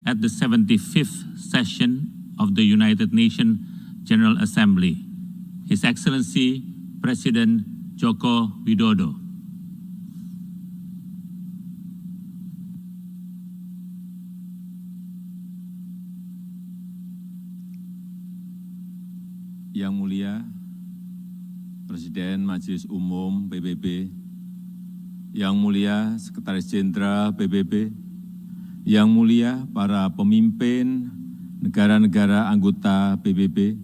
at the 75th session of the United Nations General Assembly, His Excellency President Joko Widodo. Yang Mulia Presiden Majelis Umum PBB, Yang Mulia Sekretaris Jenderal PBB, Yang Mulia para pemimpin negara-negara anggota PBB,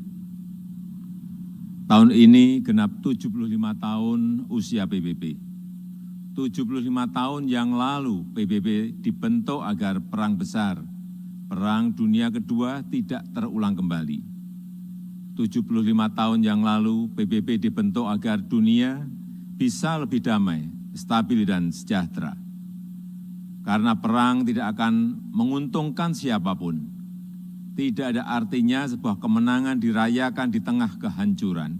tahun ini genap 75 tahun usia PBB. 75 tahun yang lalu PBB dibentuk agar perang besar, Perang Dunia Kedua tidak terulang kembali. 75 tahun yang lalu PBB dibentuk agar dunia bisa lebih damai, stabil dan sejahtera. Karena perang tidak akan menguntungkan siapapun. Tidak ada artinya sebuah kemenangan dirayakan di tengah kehancuran.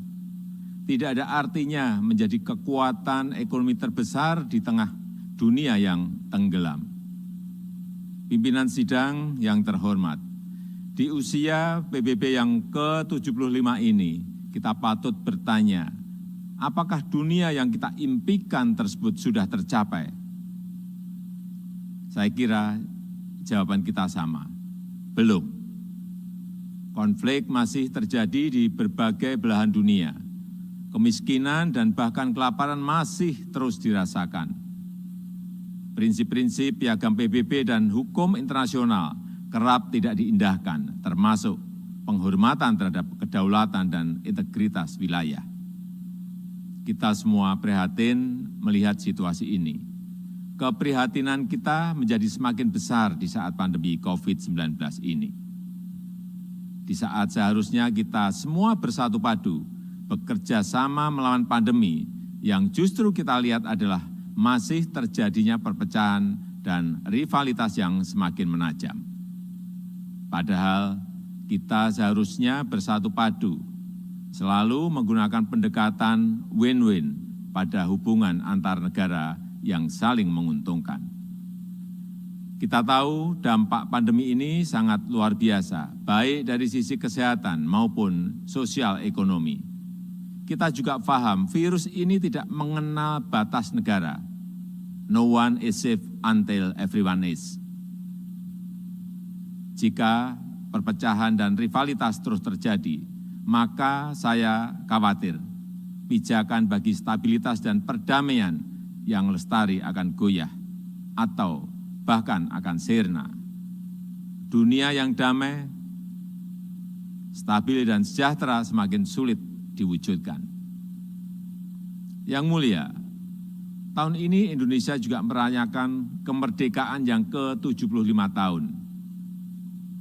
Tidak ada artinya menjadi kekuatan ekonomi terbesar di tengah dunia yang tenggelam. Pimpinan sidang yang terhormat, di usia PBB yang ke-75 ini, kita patut bertanya, apakah dunia yang kita impikan tersebut sudah tercapai? Saya kira jawaban kita sama, belum. Konflik masih terjadi di berbagai belahan dunia. Kemiskinan dan bahkan kelaparan masih terus dirasakan. Prinsip-prinsip piagam PBB dan hukum internasional kerap tidak diindahkan, termasuk penghormatan terhadap kedaulatan dan integritas wilayah. Kita semua prihatin melihat situasi ini. Keprihatinan kita menjadi semakin besar di saat pandemi COVID-19 ini. Di saat seharusnya kita semua bersatu padu, bekerja sama melawan pandemi, yang justru kita lihat adalah masih terjadinya perpecahan dan rivalitas yang semakin menajam. Padahal kita seharusnya bersatu padu, selalu menggunakan pendekatan win-win pada hubungan antar negara yang saling menguntungkan. Kita tahu dampak pandemi ini sangat luar biasa, baik dari sisi kesehatan maupun sosial ekonomi. Kita juga paham virus ini tidak mengenal batas negara. No one is safe until everyone is. Jika perpecahan dan rivalitas terus terjadi, maka saya khawatir pijakan bagi stabilitas dan perdamaian yang lestari akan goyah atau bahkan akan sirna. Dunia yang damai, stabil dan sejahtera semakin sulit diwujudkan. Yang Mulia, tahun ini Indonesia juga merayakan kemerdekaan yang ke-75 tahun.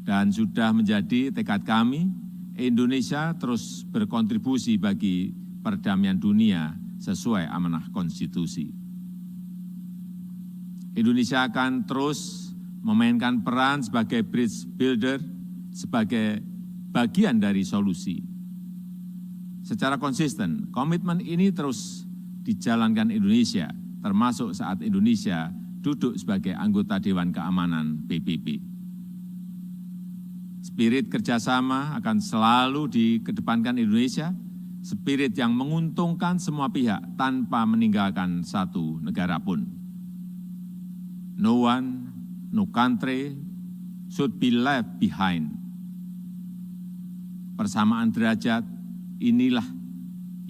Dan sudah menjadi tekad kami, Indonesia terus berkontribusi bagi perdamaian dunia sesuai amanah konstitusi. Indonesia akan terus memainkan peran sebagai bridge builder, sebagai bagian dari solusi. Secara konsisten, komitmen ini terus dijalankan Indonesia, termasuk saat Indonesia duduk sebagai anggota Dewan Keamanan PBB. Spirit kerjasama akan selalu dikedepankan Indonesia, spirit yang menguntungkan semua pihak tanpa meninggalkan satu negara pun. No one, no country should be left behind. Persamaan derajat inilah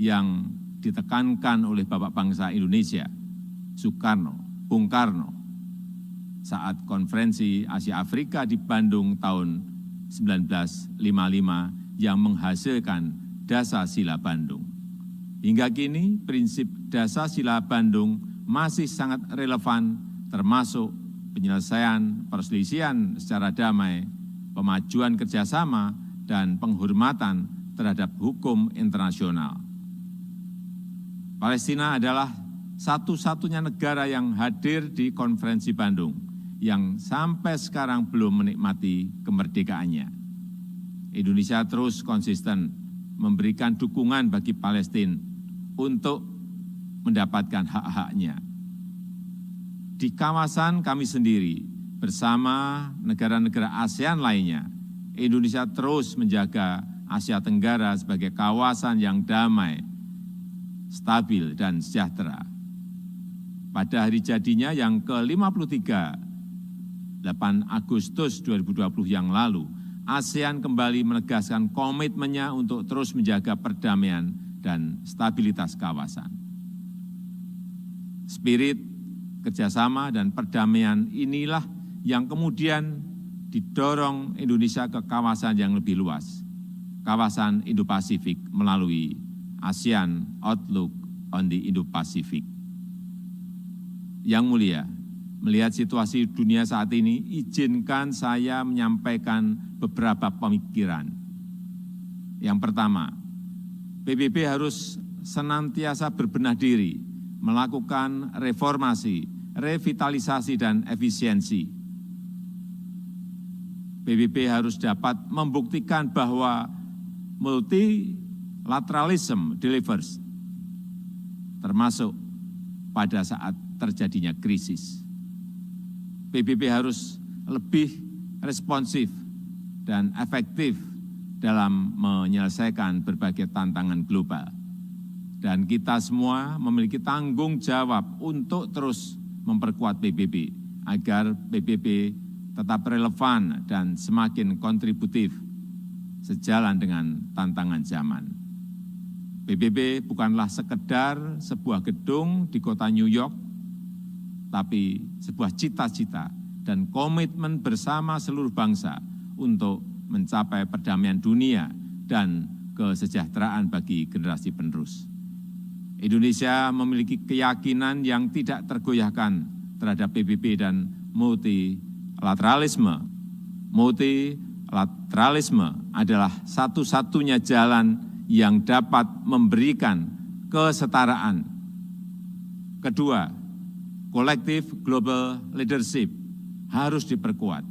yang ditekankan oleh Bapak Bangsa Indonesia, Soekarno, Bung Karno, saat konferensi Asia Afrika di Bandung tahun 1955 yang menghasilkan Dasar-Sila Bandung. Hingga kini, prinsip Dasar-Sila Bandung masih sangat relevan, termasuk penyelesaian perselisihan secara damai, pemajuan kerjasama, dan penghormatan terhadap hukum internasional. Palestina adalah satu-satunya negara yang hadir di konferensi Bandung, yang sampai sekarang belum menikmati kemerdekaannya. Indonesia terus konsisten memberikan dukungan bagi Palestina untuk mendapatkan hak-haknya. Di kawasan kami sendiri, bersama negara-negara ASEAN lainnya, Indonesia terus menjaga Asia Tenggara sebagai kawasan yang damai, stabil, dan sejahtera. Pada hari jadinya yang ke-53, 8 Agustus 2020 yang lalu, ASEAN kembali menegaskan komitmennya untuk terus menjaga perdamaian dan stabilitas kawasan. Spirit kerjasama dan perdamaian inilah yang kemudian didorong Indonesia ke kawasan yang lebih luas, kawasan Indo-Pasifik melalui ASEAN Outlook on the Indo-Pacific. Yang mulia, melihat situasi dunia saat ini, izinkan saya menyampaikan beberapa pemikiran. Yang pertama, PBB harus senantiasa berbenah diri, melakukan reformasi, revitalisasi, dan efisiensi. PBB harus dapat membuktikan bahwa multilateralism delivers, termasuk pada saat terjadinya krisis. PBB harus lebih responsif dan efektif dalam menyelesaikan berbagai tantangan global. Dan kita semua memiliki tanggung jawab untuk terus memperkuat PBB agar PBB tetap relevan dan semakin kontributif sejalan dengan tantangan zaman. PBB bukanlah sekedar sebuah gedung di kota New York, tapi sebuah cita-cita dan komitmen bersama seluruh bangsa untuk mencapai perdamaian dunia dan kesejahteraan bagi generasi penerus. Indonesia memiliki keyakinan yang tidak tergoyahkan terhadap PBB dan multilateralisme. Multilateralisme adalah satu-satunya jalan yang dapat memberikan kesetaraan. Kedua, kolektif global leadership harus diperkuat.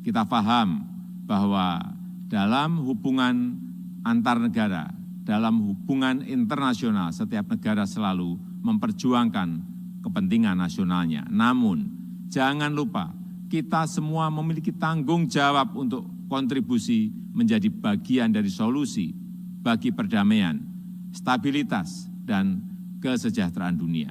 Kita paham bahwa dalam hubungan antar negara, dalam hubungan internasional, setiap negara selalu memperjuangkan kepentingan nasionalnya. Namun, jangan lupa, kita semua memiliki tanggung jawab untuk kontribusi menjadi bagian dari solusi bagi perdamaian, stabilitas, dan kesejahteraan dunia.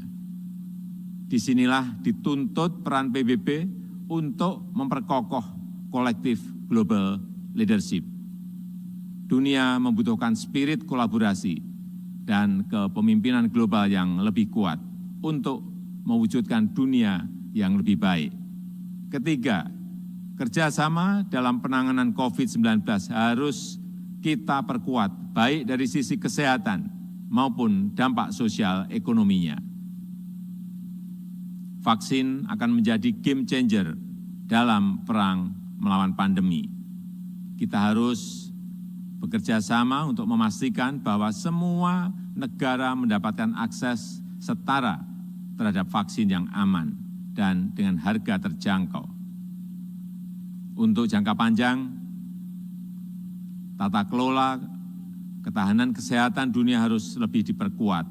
Disinilah dituntut peran PBB untuk memperkokoh kolektif global leadership. Dunia membutuhkan spirit kolaborasi dan kepemimpinan global yang lebih kuat untuk mewujudkan dunia yang lebih baik. Ketiga, kerjasama dalam penanganan COVID-19 harus kita perkuat, baik dari sisi kesehatan maupun dampak sosial ekonominya. Vaksin akan menjadi game changer dalam perang melawan pandemi. Kita harus bekerja sama untuk memastikan bahwa semua negara mendapatkan akses setara terhadap vaksin yang aman dan dengan harga terjangkau. Untuk jangka panjang, tata kelola ketahanan kesehatan dunia harus lebih diperkuat.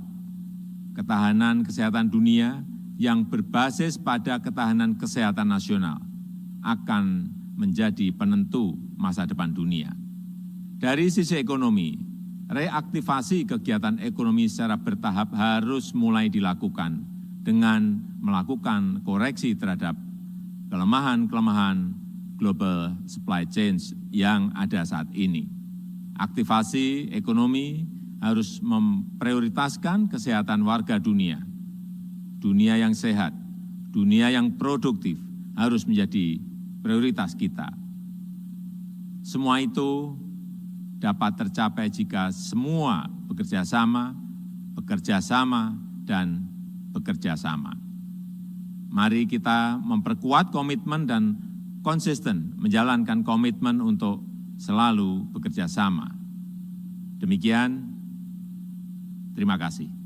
Ketahanan kesehatan dunia yang berbasis pada ketahanan kesehatan nasional akan menjadi penentu masa depan dunia. Dari sisi ekonomi, reaktivasi kegiatan ekonomi secara bertahap harus mulai dilakukan dengan melakukan koreksi terhadap kelemahan-kelemahan global supply chain yang ada saat ini. Aktivasi ekonomi harus memprioritaskan kesehatan warga dunia. Dunia yang sehat, dunia yang produktif harus menjadi prioritas kita. Semua itu dapat tercapai jika semua bekerja sama, dan bekerja sama. Mari kita memperkuat komitmen dan konsisten menjalankan komitmen untuk selalu bekerja sama. Demikian, terima kasih.